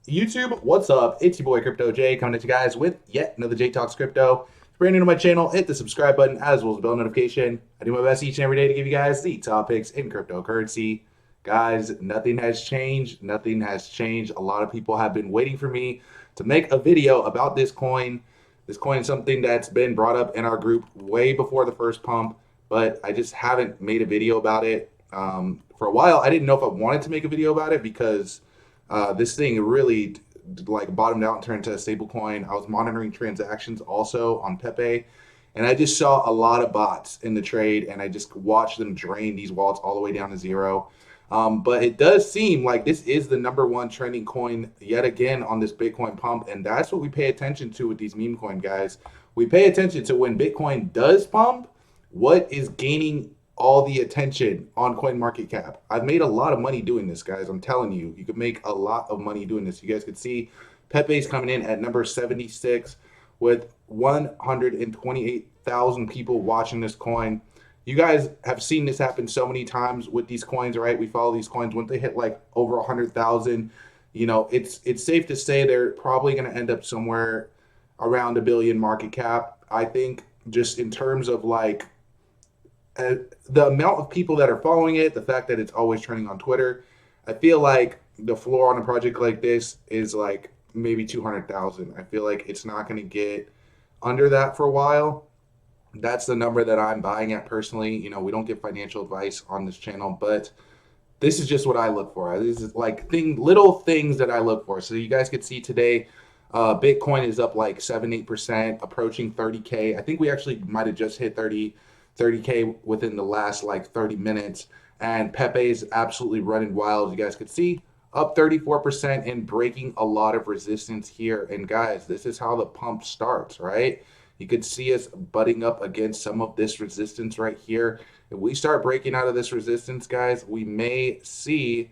YouTube, what's up? It's your boy Crypto J coming at you guys with yet another J Talks Crypto. If you're brand new to my channel, hit the subscribe button as well as the bell notification. I do my best each and every day to give you guys the topics in cryptocurrency. Guys, nothing has changed. Nothing has changed. A lot of people have been waiting for me to make a video about this coin. This coin is something that's been brought up in our group way before the first pump, but I just haven't made a video about it. For a while, I didn't know if I wanted to make a video about it because this thing really like bottomed out and turned into a stable coin. I was monitoring transactions also on Pepe, and I just saw a lot of bots in the trade, and I just watched them drain these wallets all the way down to zero. But it does seem like this is the number one trending coin yet again on this Bitcoin pump, and that's what we pay attention to with these meme coin guys. We pay attention to when Bitcoin does pump, what is gaining all the attention on CoinMarketCap. I've made a lot of money doing this, guys. I'm telling you, you could make a lot of money doing this. You guys could see Pepe's coming in at number 76 with 128,000 people watching this coin. You guys have seen this happen so many times with these coins, right? We follow these coins when they hit like over 100,000. You know, it's safe to say they're probably going to end up somewhere around a billion market cap. I think just in terms of like the amount of people that are following it, the fact that it's always trending on Twitter, I feel like the floor on a project like this is like maybe 200,000. I feel like it's not going to get under that for a while. That's the number that I'm buying at personally. You know, we don't give financial advice on this channel, but this is just what I look for. This is like little things that I look for. So you guys could see today, Bitcoin is up like 7-8%, approaching 30K. I think we actually might have just hit 30K within the last like 30 minutes. And Pepe is absolutely running wild. As you guys could see, up 34% and breaking a lot of resistance here. And guys, this is how the pump starts, right? You could see us butting up against some of this resistance right here. If we start breaking out of this resistance, guys, we may see,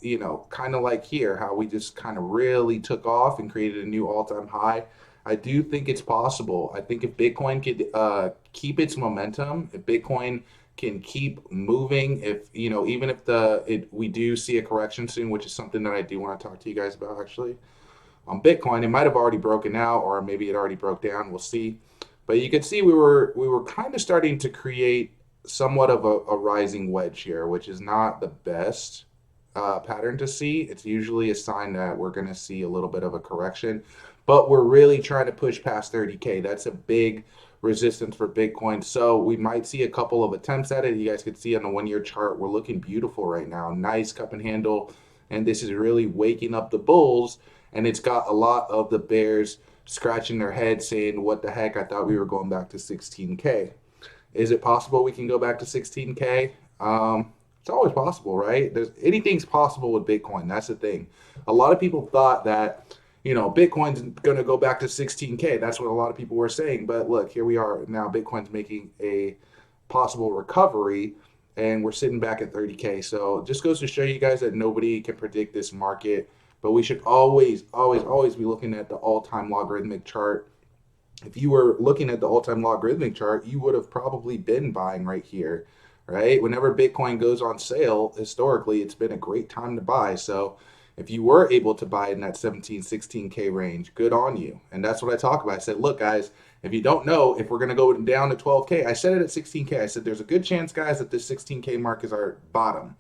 you know, kind of like here, how we just kind of really took off and created a new all-time high. I do think it's possible. I think if Bitcoin could keep its momentum, if Bitcoin can keep moving, if, you know, even if we do see a correction soon, which is something that I do want to talk to you guys about actually. On Bitcoin, it might have already broken out, or maybe it already broke down. We'll see. But you can see we were kind of starting to create somewhat of a rising wedge here, which is not the best pattern to see. It's usually a sign that we're going to see a little bit of a correction, but we're really trying to push past 30K. That's a big resistance for Bitcoin. So we might see a couple of attempts at it. You guys can see on the 1-year chart, we're looking beautiful right now. Nice cup and handle. And this is really waking up the bulls. And it's got a lot of the bears scratching their heads saying, what the heck? I thought we were going back to 16K. Is it possible we can go back to 16K? It's always possible, right? Anything's possible with Bitcoin. That's the thing. A lot of people thought that, you know, Bitcoin's going to go back to 16K. That's what a lot of people were saying. But look, here we are now. Bitcoin's making a possible recovery, and we're sitting back at 30K. So it just goes to show you guys that nobody can predict this market. But we should always, always, always be looking at the all-time logarithmic chart. If you were looking at the all-time logarithmic chart, you would have probably been buying right here, right? Whenever Bitcoin goes on sale, historically, it's been a great time to buy. So if you were able to buy in that 17, 16K range, good on you. And that's what I talk about. I said, look, guys, if you don't know if we're going to go down to 12K, I said it at 16K. I said there's a good chance, guys, that this 16K mark is our bottom.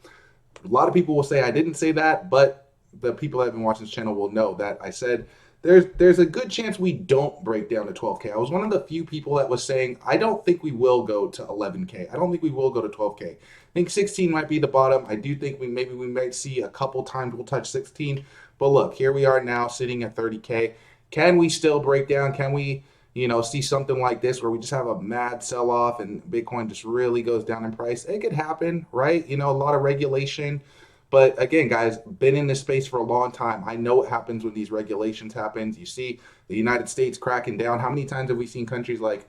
A lot of people will say I didn't say that, but the people that have been watching this channel will know that I said there's a good chance we don't break down to 12K. I was one of the few people that was saying I don't think we will go to 11K. I don't think we will go to 12K. I think 16 might be the bottom. I do think we might see a couple times we'll touch 16. But look, here we are now sitting at 30K. Can we still break down? Can we, you know, see something like this where we just have a mad sell-off and Bitcoin just really goes down in price? It could happen, right? You know, a lot of regulation. But again, guys, been in this space for a long time. I know what happens when these regulations happen. You see the United States cracking down. How many times have we seen countries like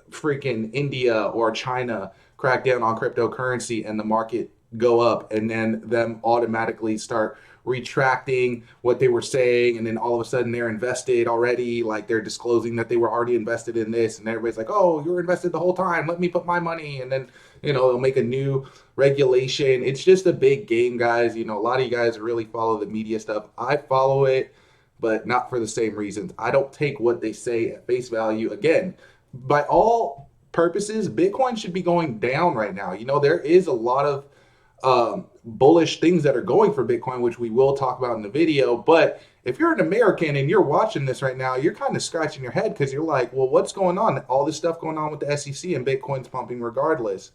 freaking India or China crack down on cryptocurrency and the market go up and then them automatically start retracting what they were saying, and then all of a sudden they're invested already. Like they're disclosing that they were already invested in this, and everybody's like, "Oh, you were invested the whole time. Let me put my money." And then they'll make a new regulation. It's just a big game, guys. A lot of you guys really follow the media stuff. I follow it, but not for the same reasons. I don't take what they say at face value. Again, by all purposes, Bitcoin should be going down right now. There is a lot of bullish things that are going for Bitcoin, which we will talk about in the video. But if you're an American and you're watching this right now, you're kind of scratching your head because you're like, well, what's going on? All this stuff going on with the SEC and Bitcoin's pumping regardless.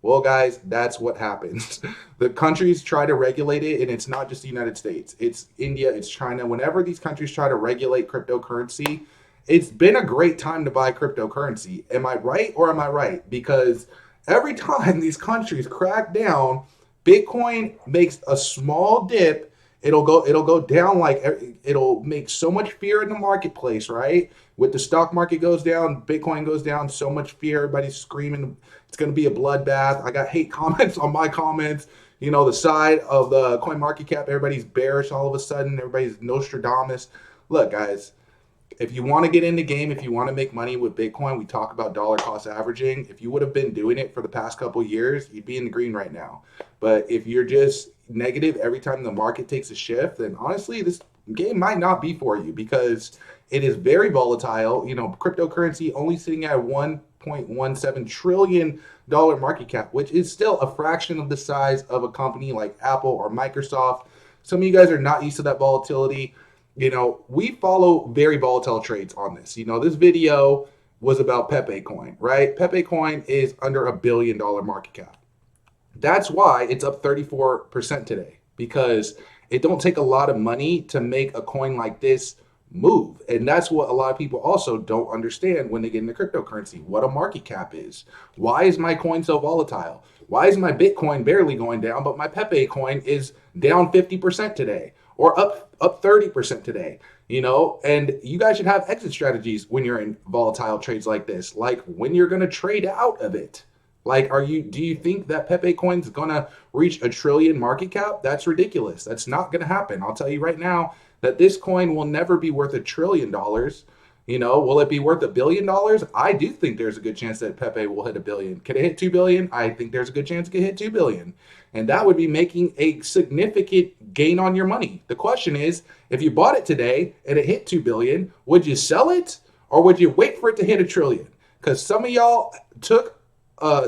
Well, guys, that's what happens. The countries try to regulate it, and it's not just the United States. It's India, it's China. Whenever these countries try to regulate cryptocurrency, it's been a great time to buy cryptocurrency. Am I right or am I right? Because every time these countries crack down, Bitcoin makes a small dip. It'll go down, like it'll make so much fear in the marketplace, right? With the stock market goes down, Bitcoin goes down, so much fear, everybody's screaming it's going to be a bloodbath. I got hate comments on my comments. The side of the coin market cap, everybody's bearish all of a sudden, everybody's Nostradamus. Look, guys, if you want to get in the game, if you want to make money with Bitcoin, we talk about dollar cost averaging. If you would have been doing it for the past couple of years, you'd be in the green right now. But if you're just negative every time the market takes a shift, then honestly, this game might not be for you because it is very volatile. Cryptocurrency only sitting at $1.17 trillion market cap, which is still a fraction of the size of a company like Apple or Microsoft. Some of you guys are not used to that volatility. We follow very volatile trades on this. This video was about Pepe Coin, right? Pepe Coin is under $1 billion market cap. That's why it's up 34% today, because it don't take a lot of money to make a coin like this move. And that's what a lot of people also don't understand when they get into cryptocurrency, what a market cap is. Why is my coin so volatile? Why is my Bitcoin barely going down, but my Pepe coin is down 50% today or up 30% today? And you guys should have exit strategies when you're in volatile trades like this, like when you're going to trade out of it. Like, do you think that Pepe Coin's gonna reach $1 trillion market cap? That's ridiculous. That's not gonna happen. I'll tell you right now that this coin will never be worth $1 trillion. Will it be worth $1 billion? I do think there's a good chance that Pepe will hit $1 billion. Can it hit 2 billion? I think there's a good chance it could hit 2 billion. And that would be making a significant gain on your money. The question is, if you bought it today and it hit 2 billion, would you sell it or would you wait for it to hit $1 trillion? Because some of y'all took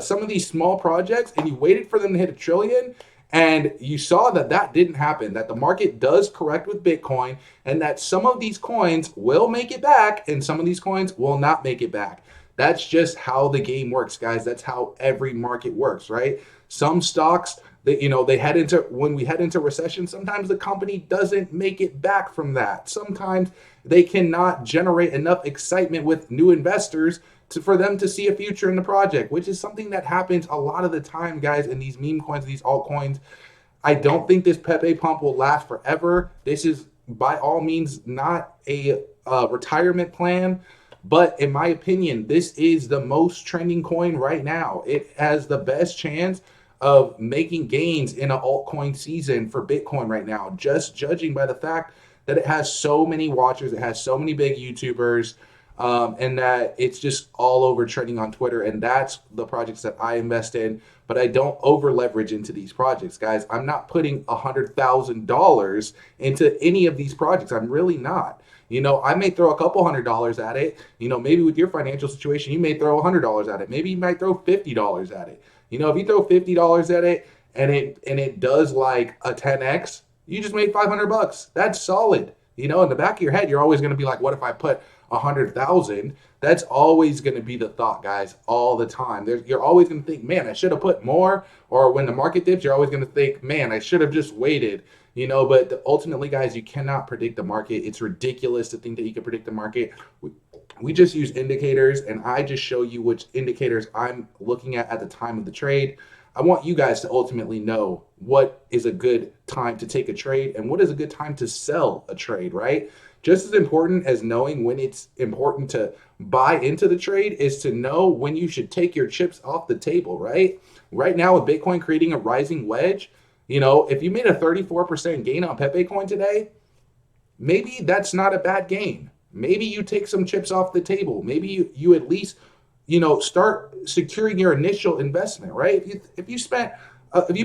some of these small projects and you waited for them to hit $1 trillion, and you saw that didn't happen, that the market does correct with Bitcoin, and that some of these coins will make it back and some of these coins will not make it back. That's just how the game works, guys. That's how every market works, right? Some stocks that when we head into recession, sometimes the company doesn't make it back from that. Sometimes they cannot generate enough excitement with new investors for them to see a future in the project, which is something that happens a lot of the time, guys, in these meme coins, these altcoins. I don't think this Pepe pump will last forever. This is by all means not a retirement plan, but in my opinion, this is the most trending coin right now. It has the best chance of making gains in an altcoin season for Bitcoin right now, just judging by the fact that it has so many watchers, it has so many big YouTubers, and that it's just all over trending on Twitter. And that's the projects that I invest in, but I don't over leverage into these projects, guys. I'm not putting $100,000 into any of these projects. I'm really not. I may throw a couple $100 at it. Maybe with your financial situation, you may throw $100 at it. Maybe you might throw $50 at it. If you throw $50 at it and it does like a 10x, you just made $500. That's solid. In the back of your head, you're always going to be like, what if I put 100,000? That's always going to be the thought, guys, all the time. You're always going to think, man, I should have put more. Or when the market dips, you're always going to think, man, I should have just waited. But ultimately, guys, you cannot predict the market. It's ridiculous to think that you can predict the market. We just use indicators, and I just show you which indicators I'm looking at the time of the trade. I want you guys to ultimately know what is a good time to take a trade and what is a good time to sell a trade, right? Just as important as knowing when it's important to buy into the trade is to know when you should take your chips off the table, right? Right now with Bitcoin creating a rising wedge, You know, if you made a 34% gain on Pepe Coin today, maybe that's not a bad gain. Maybe you take some chips off the table. Maybe you at least, you know, start securing your initial investment, right? If you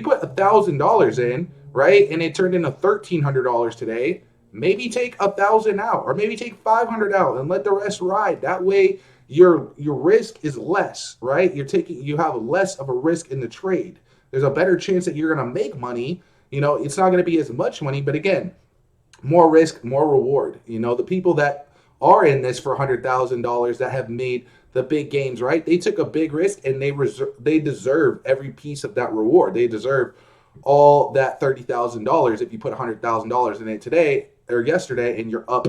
put $1,000 in, right, and it turned into $1,300 today, maybe take 1,000 out, or maybe take 500 out and let the rest ride. That way, your risk is less, right? You have less of a risk in the trade. There's a better chance that you're gonna make money. You know, it's not gonna be as much money, but again, more risk, more reward. You know, the people that are in this for $100,000 that have made the big gains, right? They took a big risk and they deserve every piece of that reward. They deserve all that $30,000 if you put $100,000 in it today or yesterday and you're up,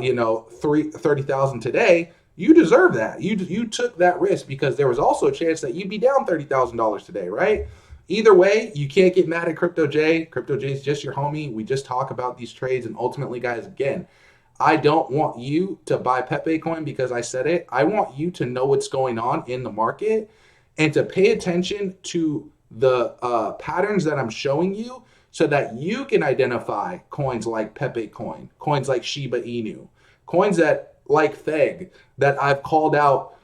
you know, 30,000 today. You deserve that. You took that risk because there was also a chance that you'd be down $30,000 today, right? Either way, you can't get mad at Crypto J. Crypto J is just your homie. We just talk about these trades, and ultimately, guys, again, I don't want you to buy Pepe Coin because I said it. I want you to know what's going on in the market and to pay attention to the patterns that I'm showing you so that you can identify coins like Pepe Coin, coins like Shiba Inu, coins that like Feg that I've called out,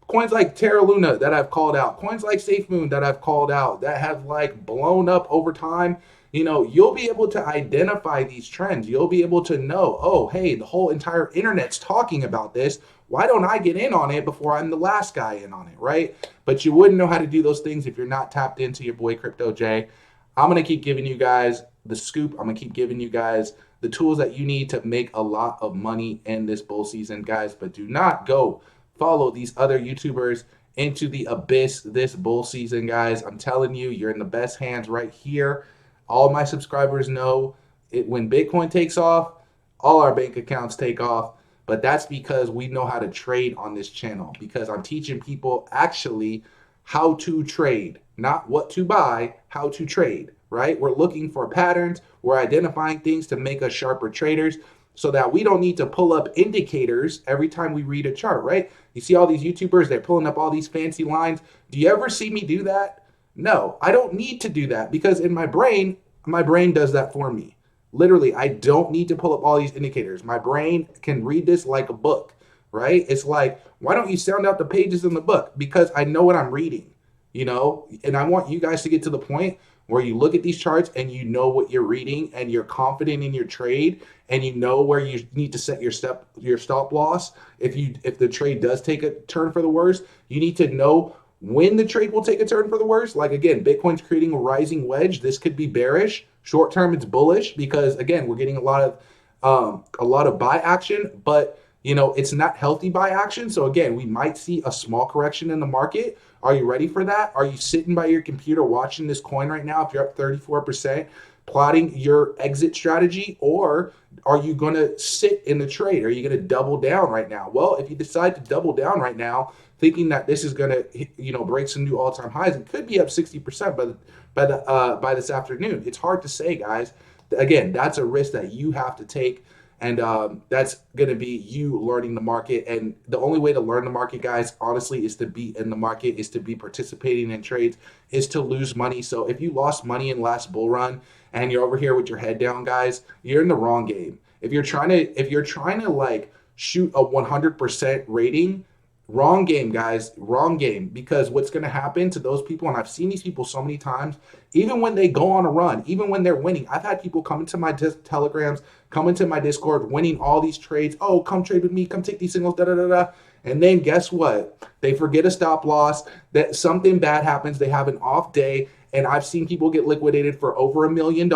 coins like Terra Luna that I've called out, coins like SafeMoon that I've called out that have like blown up over time. You know, you'll be able to identify these trends. You'll be able to know, oh, hey, the whole entire internet's talking about this. Why don't I get in on it before I'm the last guy in on it, right? But you wouldn't know how to do those things if you're not tapped into your boy Crypto J. I'm going to keep giving you guys the scoop. I'm going to keep giving you guys the tools that you need to make a lot of money in this bull season, guys. But do not go follow these other YouTubers into the abyss this bull season, guys. I'm telling you, you're in the best hands right here. All my subscribers know it when Bitcoin takes off, all our bank accounts take off. But that's because we know how to trade on this channel, because I'm teaching people actually how to trade, not what to buy, how to trade, right? We're looking for patterns. We're identifying things to make us sharper traders so that we don't need to pull up indicators every time we read a chart, right? You see all these YouTubers, they're pulling up all these fancy lines. Do you ever see me do that? No, I don't need to do that because in my brain does that for me. Literally, I don't need to pull up all these indicators. My brain can read this like a book, right? It's like, why don't you sound out the pages in the book? Because I know what I'm reading, you know? And I want you guys to get to the point where you look at these charts and you know what you're reading and you're confident in your trade and you know where you need to set your stop loss. If the trade does take a turn for the worse, you need to know when the trade will take a turn for the worse. Like again, Bitcoin's creating a rising wedge. This could be bearish. Short term, it's bullish because again, we're getting a lot of buy action, but you know, it's not healthy buy action. So again, we might see a small correction in the market. Are you ready for that? Are you sitting by your computer watching this coin right now? If you're up 34%, plotting your exit strategy, or are you going to sit in the trade? Are you going to double down right now? Well, if you decide to double down right now, thinking that this is going to, you know, break some new all-time highs, it could be up 60% by this afternoon. It's hard to say, guys. Again, that's a risk that you have to take. And that's going to be you learning the market. And the only way to learn the market, guys, honestly, is to be in the market, is to be participating in trades, is to lose money. So if you lost money in last bull run and you're over here with your head down, guys, you're in the wrong game. If you're trying to like shoot a 100% rating, wrong game, guys, wrong game. Because what's going to happen to those people, and I've seen these people so many times, even when they go on a run, even when they're winning, I've had people come into my telegrams, come into my Discord, winning all these trades. Oh, come trade with me, come take these signals, da da da da. And then guess what? They forget a stop loss, that something bad happens, they have an off day, and I've seen people get liquidated for over $1 million.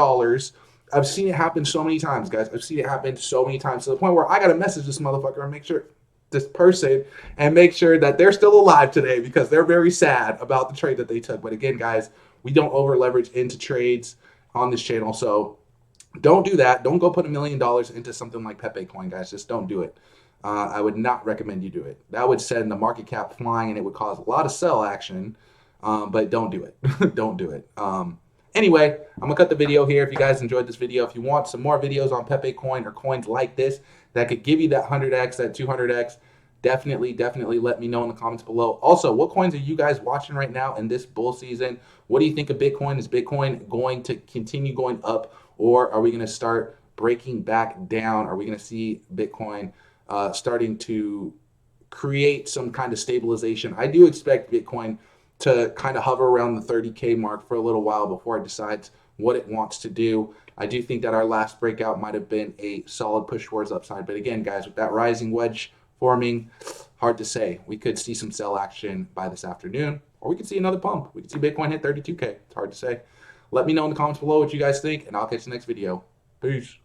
I've seen it happen so many times, guys. I've seen it happen so many times to the point where I got to message this motherfucker and make sure that they're still alive today because they're very sad about the trade that they took. But again, guys, we don't over leverage into trades on this channel. So don't do that. Don't go put $1 million into something like Pepe Coin, guys. Just don't do it. I would not recommend you do it. That would send the market cap flying and it would cause a lot of sell action. But don't do it. Don't do it. Anyway, I'm going to cut the video here. If you guys enjoyed this video, if you want some more videos on Pepe Coin or coins like this that could give you that 100x, that 200x, Definitely let me know in the comments below. Also, what coins are you guys watching right now in this bull season? What do you think of Bitcoin? Is Bitcoin going to continue going up, or are we going to start breaking back down? Are we going to see Bitcoin starting to create some kind of stabilization? I do expect Bitcoin to kind of hover around the 30K mark for a little while before it decides what it wants to do. I do think that our last breakout might have been a solid push towards upside. But again, guys, with that rising wedge forming, hard to say. We could see some sell action by this afternoon, or we could see another pump. We could see Bitcoin hit 32K. It's hard to say. Let me know in the comments below what you guys think, and I'll catch you next video. Peace.